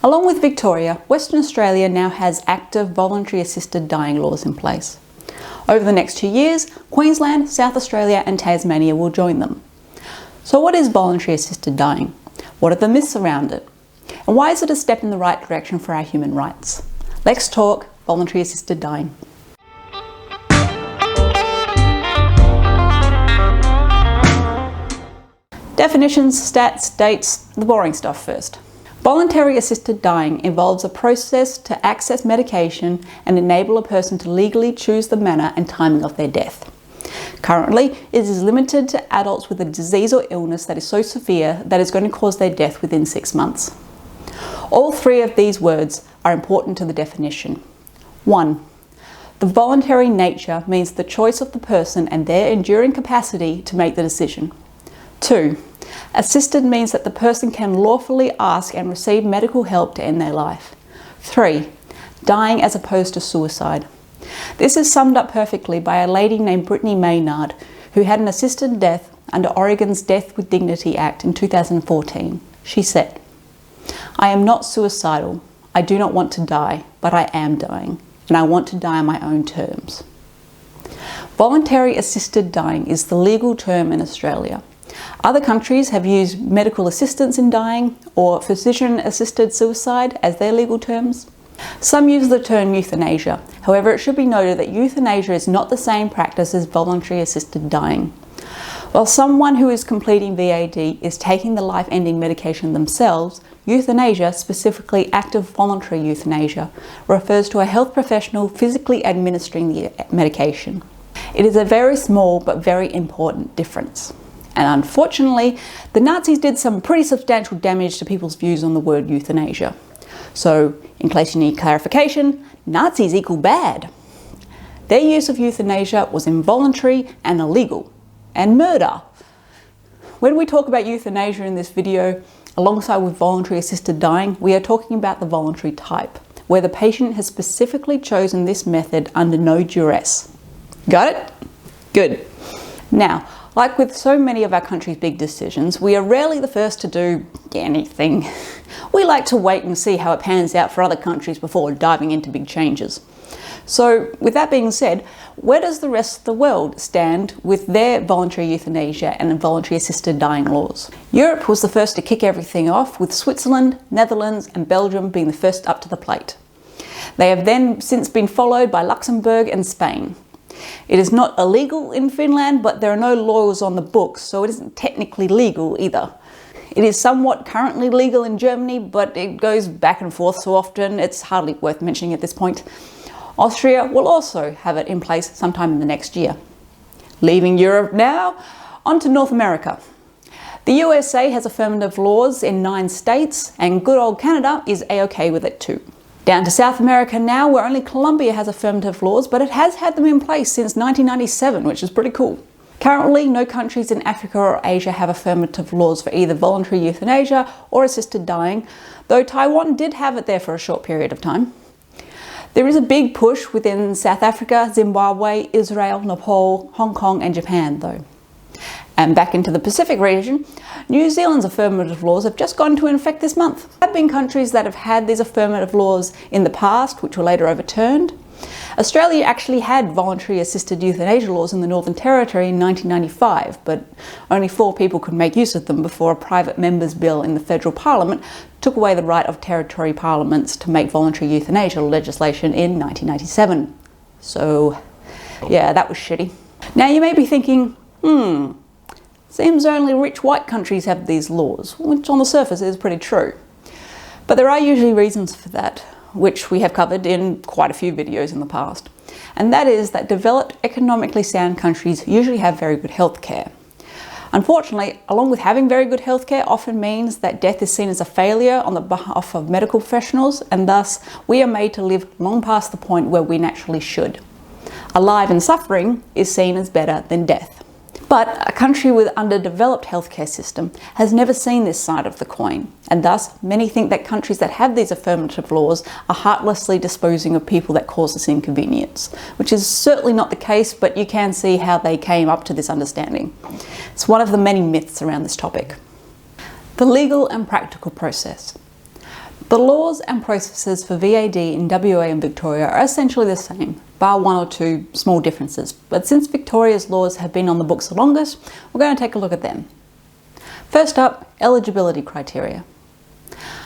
Along with Victoria, Western Australia now has active voluntary assisted dying laws in place. Over the next 2 years, Queensland, South Australia and Tasmania will join them. So what is voluntary assisted dying? What are the myths around it? And why is it a step in the right direction for our human rights? Let's talk voluntary assisted dying. Definitions, stats, dates, the boring stuff first. Voluntary assisted dying involves a process to access medication and enable a person to legally choose the manner and timing of their death. Currently, it is limited to adults with a disease or illness that is so severe that is going to cause their death within 6 months. All three of these words are important to the definition. 1. The voluntary nature means the choice of the person and their enduring capacity to make the decision. 2. Assisted means that the person can lawfully ask and receive medical help to end their life. 3. Dying as opposed to suicide. This is summed up perfectly by a lady named Brittany Maynard, who had an assisted death under Oregon's Death with Dignity Act in 2014. She said, "I am not suicidal. I do not want to die, but I am dying, and I want to die on my own terms." Voluntary assisted dying is the legal term in Australia. Other countries have used medical assistance in dying or physician-assisted suicide as their legal terms. Some use the term euthanasia. However, it should be noted that euthanasia is not the same practice as voluntary assisted dying. While someone who is completing VAD is taking the life-ending medication themselves, euthanasia, specifically active voluntary euthanasia, refers to a health professional physically administering the medication. It is a very small but very important difference. And unfortunately, the Nazis did some pretty substantial damage to people's views on the word euthanasia. So, in case you need clarification, Nazis equal bad. Their use of euthanasia was involuntary and illegal, and murder. When we talk about euthanasia in this video, alongside with voluntary assisted dying, we are talking about the voluntary type, where the patient has specifically chosen this method under no duress. Got it? Good. Now, like with so many of our country's big decisions, we are rarely the first to do anything. We like to wait and see how it pans out for other countries before diving into big changes. So, with that being said, where does the rest of the world stand with their voluntary euthanasia and voluntary assisted dying laws? Europe was the first to kick everything off, with Switzerland, Netherlands and Belgium being the first up to the plate. They have then since been followed by Luxembourg and Spain. It is not illegal in Finland, but there are no laws on the books, so it isn't technically legal either. It is somewhat currently legal in Germany, but it goes back and forth so often, it's hardly worth mentioning at this point. Austria will also have it in place sometime in the next year. Leaving Europe now, on to North America. The USA has affirmative laws in 9 states, and good old Canada is A-OK with it too. Down to South America now, where only Colombia has affirmative laws, but it has had them in place since 1997, which is pretty cool. Currently, no countries in Africa or Asia have affirmative laws for either voluntary euthanasia or assisted dying, though Taiwan did have it there for a short period of time. There is a big push within South Africa, Zimbabwe, Israel, Nepal, Hong Kong and Japan though. And back into the Pacific region, New Zealand's affirmative laws have just gone into effect this month. There have been countries that have had these affirmative laws in the past, which were later overturned. Australia actually had voluntary assisted euthanasia laws in the Northern Territory in 1995, but only 4 people could make use of them before a private member's bill in the federal parliament took away the right of territory parliaments to make voluntary euthanasia legislation in 1997. So, yeah, that was shitty. Now you may be thinking, seems only rich white countries have these laws, which on the surface is pretty true. But there are usually reasons for that, which we have covered in quite a few videos in the past. And that is that developed, economically sound countries usually have very good healthcare. Unfortunately, along with having very good healthcare often means that death is seen as a failure on the behalf of medical professionals, and thus we are made to live long past the point where we naturally should. Alive and suffering is seen as better than death. But a country with underdeveloped healthcare system has never seen this side of the coin, and thus many think that countries that have these affirmative laws are heartlessly disposing of people that cause us inconvenience, which is certainly not the case, but you can see how they came up to this understanding. It's one of the many myths around this topic. The legal and practical process. The laws and processes for VAD in WA and Victoria are essentially the same, bar one or two small differences. But since Victoria's laws have been on the books the longest, we're going to take a look at them. First up, eligibility criteria.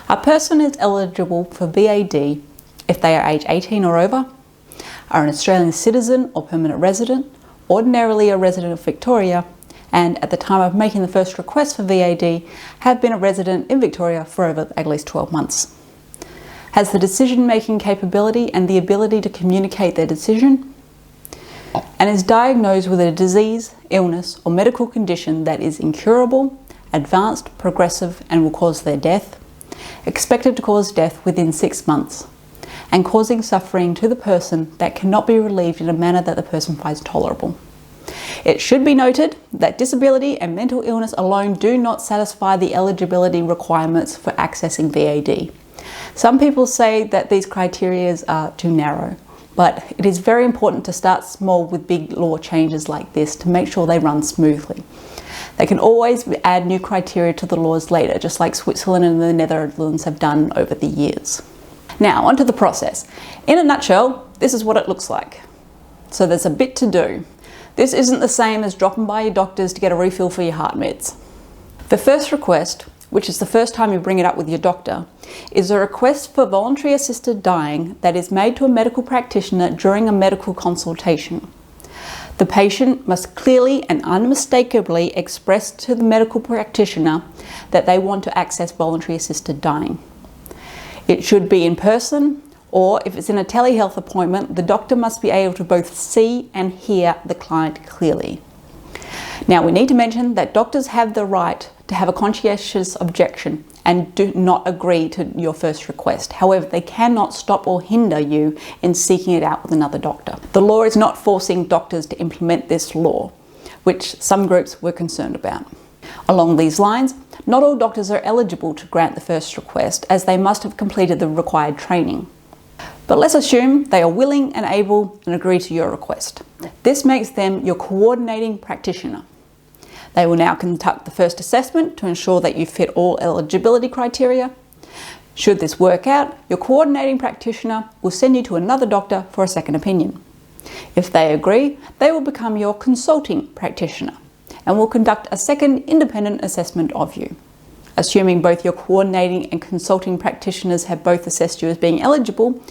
A person is eligible for VAD if they are age 18 or over, are an Australian citizen or permanent resident, ordinarily a resident of Victoria, and at the time of making the first request for VAD, have been a resident in Victoria for over at least 12 months. Has the decision-making capability and the ability to communicate their decision, and is diagnosed with a disease, illness, or medical condition that is incurable, advanced, progressive, and will cause their death, expected to cause death within 6 months, and causing suffering to the person that cannot be relieved in a manner that the person finds tolerable. It should be noted that disability and mental illness alone do not satisfy the eligibility requirements for accessing VAD. Some people say that these criteria are too narrow, but it is very important to start small with big law changes like this to make sure they run smoothly. They can always add new criteria to the laws later, just like Switzerland and the Netherlands have done over the years. Now, onto the process. In a nutshell, this is what it looks like. So there's a bit to do. This isn't the same as dropping by your doctors to get a refill for your heart meds. The first request, which is the first time you bring it up with your doctor, is a request for voluntary assisted dying that is made to a medical practitioner during a medical consultation. The patient must clearly and unmistakably express to the medical practitioner that they want to access voluntary assisted dying. It should be in person, or if it's in a telehealth appointment, the doctor must be able to both see and hear the client clearly. Now, we need to mention that doctors have the right to have a conscientious objection and do not agree to your first request. However, they cannot stop or hinder you in seeking it out with another doctor. The law is not forcing doctors to implement this law, which some groups were concerned about. Along these lines, not all doctors are eligible to grant the first request, as they must have completed the required training. But let's assume they are willing and able and agree to your request. This makes them your coordinating practitioner. They will now conduct the first assessment to ensure that you fit all eligibility criteria. Should this work out, your coordinating practitioner will send you to another doctor for a second opinion. If they agree, they will become your consulting practitioner and will conduct a second independent assessment of you. Assuming both your coordinating and consulting practitioners have both assessed you as being eligible,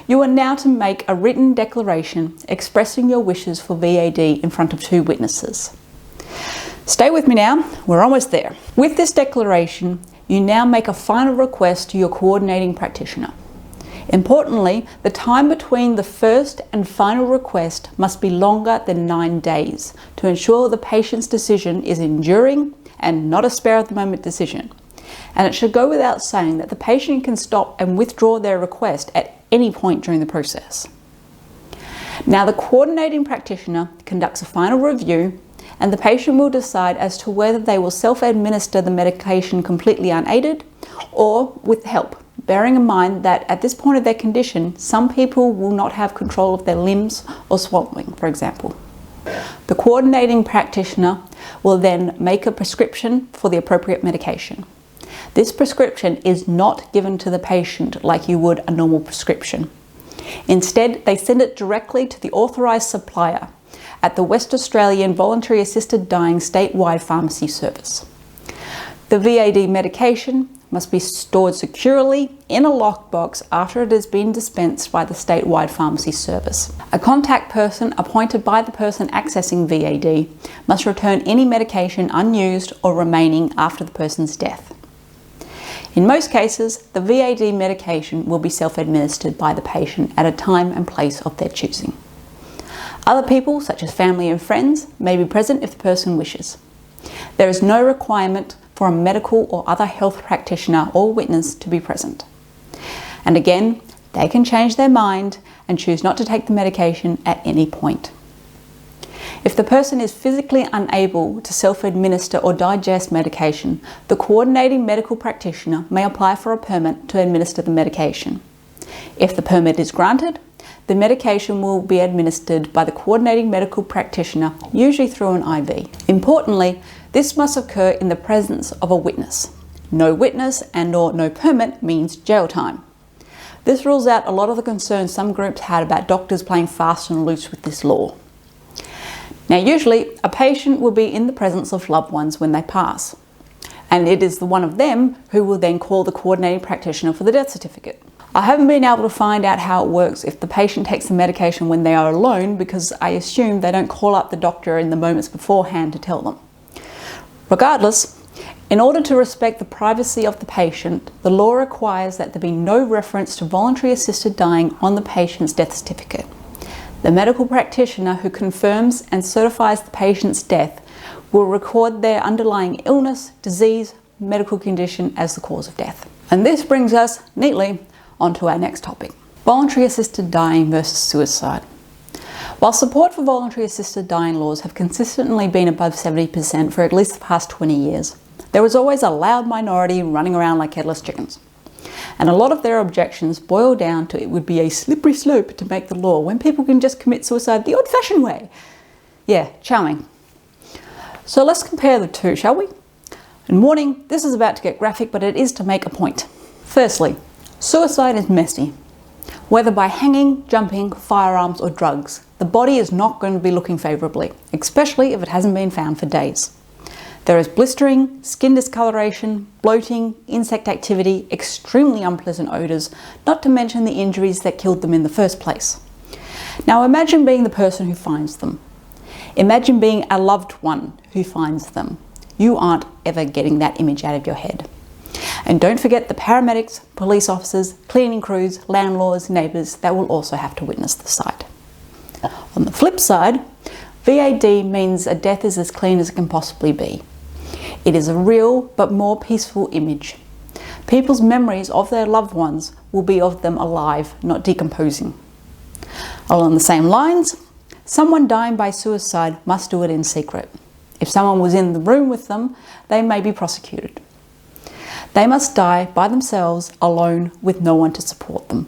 you are now to make a written declaration expressing your wishes for VAD in front of 2 witnesses. Stay with me now, we're almost there. With this declaration, you now make a final request to your coordinating practitioner. Importantly, the time between the first and final request must be longer than 9 days to ensure the patient's decision is enduring and not a spare-of-the-moment decision. And it should go without saying that the patient can stop and withdraw their request at any point during the process. Now, the coordinating practitioner conducts a final review, and the patient will decide as to whether they will self-administer the medication completely unaided or with help, bearing in mind that at this point of their condition, some people will not have control of their limbs or swallowing, for example. The coordinating practitioner will then make a prescription for the appropriate medication. This prescription is not given to the patient like you would a normal prescription. Instead, they send it directly to the authorised supplier at the West Australian Voluntary Assisted Dying statewide pharmacy service. The VAD medication must be stored securely in a lockbox after it has been dispensed by the statewide pharmacy service. A contact person appointed by the person accessing VAD must return any medication unused or remaining after the person's death. In most cases, the VAD medication will be self-administered by the patient at a time and place of their choosing. Other people, such as family and friends, may be present if the person wishes. There is no requirement for a medical or other health practitioner or witness to be present. And again, they can change their mind and choose not to take the medication at any point. If the person is physically unable to self-administer or digest medication, the coordinating medical practitioner may apply for a permit to administer the medication. If the permit is granted, the medication will be administered by the coordinating medical practitioner, usually through an IV. Importantly, this must occur in the presence of a witness. No witness and/or no permit means jail time. This rules out a lot of the concerns some groups had about doctors playing fast and loose with this law. Now, usually a patient will be in the presence of loved ones when they pass, and it is the one of them who will then call the coordinating practitioner for the death certificate. I haven't been able to find out how it works if the patient takes the medication when they are alone, because I assume they don't call up the doctor in the moments beforehand to tell them. Regardless, in order to respect the privacy of the patient, the law requires that there be no reference to voluntary assisted dying on the patient's death certificate. The medical practitioner who confirms and certifies the patient's death will record their underlying illness, disease, medical condition as the cause of death. And this brings us neatly onto our next topic: voluntary assisted dying versus suicide. While support for voluntary assisted dying laws have consistently been above 70% for at least the past 20 years, there was always a loud minority running around like headless chickens. And a lot of their objections boil down to it would be a slippery slope to make the law when people can just commit suicide the old-fashioned way. Yeah, charming. So let's compare the two, shall we? And warning, this is about to get graphic, but it is to make a point. Firstly, suicide is messy. Whether by hanging, jumping, firearms or drugs, the body is not going to be looking favourably, especially if it hasn't been found for days. There is blistering, skin discoloration, bloating, insect activity, extremely unpleasant odours, not to mention the injuries that killed them in the first place. Now imagine being the person who finds them. Imagine being a loved one who finds them. You aren't ever getting that image out of your head. And don't forget the paramedics, police officers, cleaning crews, landlords, neighbours that will also have to witness the sight. On the flip side, VAD means a death is as clean as it can possibly be. It is a real but more peaceful image. People's memories of their loved ones will be of them alive, not decomposing. Along the same lines, someone dying by suicide must do it in secret. If someone was in the room with them, they may be prosecuted. They must die by themselves, alone, with no one to support them.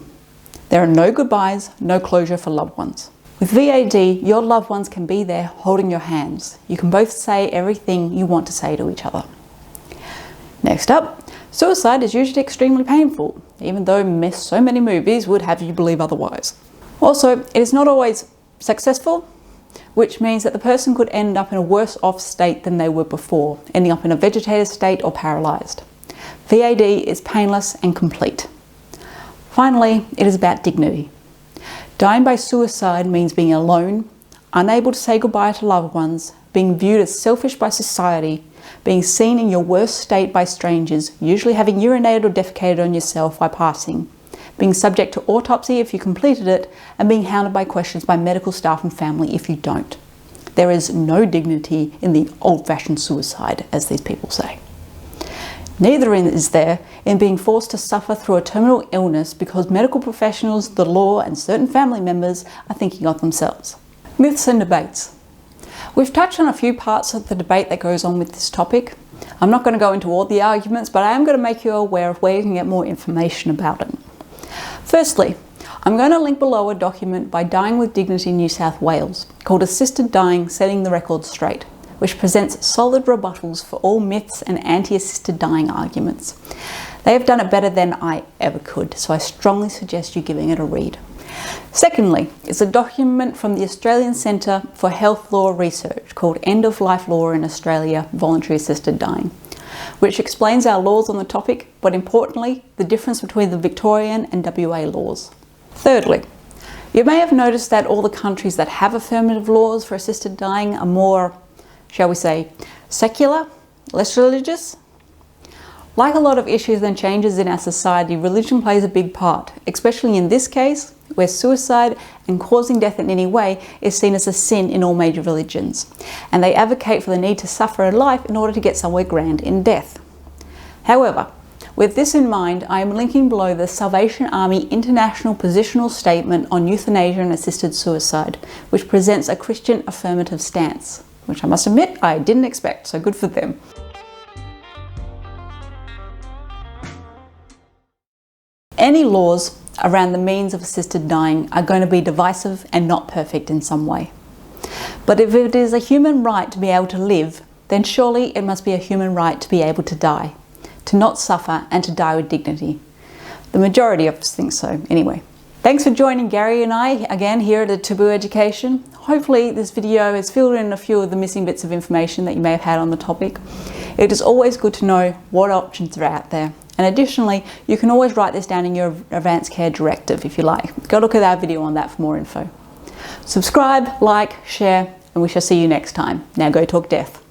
There are no goodbyes, no closure for loved ones. With VAD, your loved ones can be there holding your hands. You can both say everything you want to say to each other. Next up, suicide is usually extremely painful, even though so many movies would have you believe otherwise. Also, it is not always successful, which means that the person could end up in a worse off state than they were before, ending up in a vegetative state or paralysed. VAD is painless and complete. Finally, it is about dignity. Dying by suicide means being alone, unable to say goodbye to loved ones, being viewed as selfish by society, being seen in your worst state by strangers, usually having urinated or defecated on yourself while passing, being subject to autopsy if you completed it, and being hounded by questions by medical staff and family if you don't. There is no dignity in the old-fashioned suicide, as these people say. Neither is there in being forced to suffer through a terminal illness because medical professionals, the law and certain family members are thinking of themselves. Myths and debates. We've touched on a few parts of the debate that goes on with this topic. I'm not going to go into all the arguments, but I am going to make you aware of where you can get more information about it. Firstly, I'm going to link below a document by Dying with Dignity New South Wales called Assisted Dying, Setting the Record Straight, which presents solid rebuttals for all myths and anti-assisted dying arguments. They have done it better than I ever could, so I strongly suggest you giving it a read. Secondly, it's a document from the Australian Centre for Health Law Research called End of Life Law in Australia, Voluntary Assisted Dying, which explains our laws on the topic, but importantly, the difference between the Victorian and WA laws. Thirdly, you may have noticed that all the countries that have affirmative laws for assisted dying are more, shall we say, secular, less religious. Like a lot of issues and changes in our society, religion plays a big part, especially in this case, where suicide and causing death in any way is seen as a sin in all major religions, and they advocate for the need to suffer in life in order to get somewhere grand in death. However, with this in mind, I am linking below the Salvation Army International Positional Statement on Euthanasia and Assisted Suicide, which presents a Christian affirmative stance, which I must admit I didn't expect, so good for them. Any laws around the means of assisted dying are going to be divisive and not perfect in some way. But if it is a human right to be able to live, then surely it must be a human right to be able to die. to not suffer and to die with dignity. The majority of us think so, anyway. Thanks for joining Gary and I again here at Taboo Education. Hopefully this video has filled in a few of the missing bits of information that you may have had on the topic. It is always good to know what options are out there. And additionally, you can always write this down in your advanced care directive if you like. Go look at our video on that for more info. Subscribe, like, share, and we shall see you next time. Now go talk death.